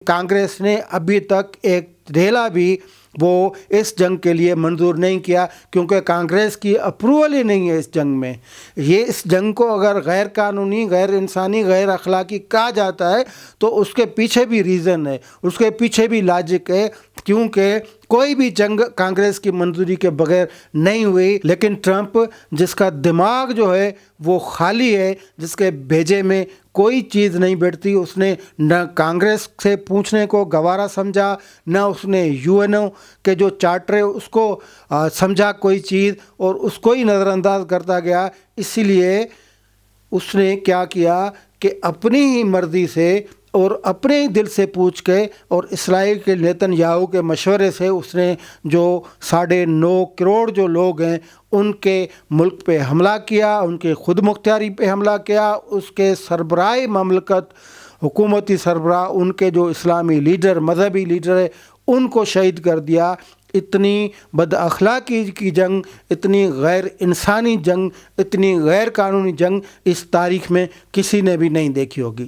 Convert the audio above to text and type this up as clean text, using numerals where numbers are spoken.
कांग्रेस ने अभी तक एक ढेला भी वो इस जंग के लिए मंजूर नहीं किया, क्योंकि कांग्रेस की अप्रूवल ही नहीं है इस जंग में। ये इस जंग को अगर गैर कानूनी, गैर इंसानी, गैर अखलाकी कहा जाता है तो उसके पीछे भी रीज़न है, उसके पीछे भी लॉजिक है, क्योंकि कोई भी जंग कांग्रेस की मंजूरी के बगैर नहीं हुई। लेकिन ट्रंप, जिसका दिमाग जो है वो खाली है, जिसके भेजे में कोई चीज़ नहीं बैठती, उसने न कांग्रेस से पूछने को गवारा समझा, न उसने यूएनओ के जो चार्टर है उसको समझा कोई चीज़, और उसको ही नज़रअंदाज करता गया। इसीलिए उसने क्या किया कि अपनी ही मर्ज़ी से और अपने ही दिल से पूछ के और इस्राइल के नेतन्याहू के मशवरे से उसने जो 9.5 करोड़ जो लोग हैं उनके मुल्क पे हमला किया, उनके खुद मुख्तियारी पे हमला किया, उसके सरबराह ममलकत, हुकूमती सरबराह, उनके जो इस्लामी लीडर, मजहबी लीडर है, उनको शहीद कर दिया। इतनी बदअखलाकी की जंग, इतनी गैर इंसानी जंग, इतनी गैर कानूनी जंग इस तारीख़ में किसी ने भी नहीं देखी होगी।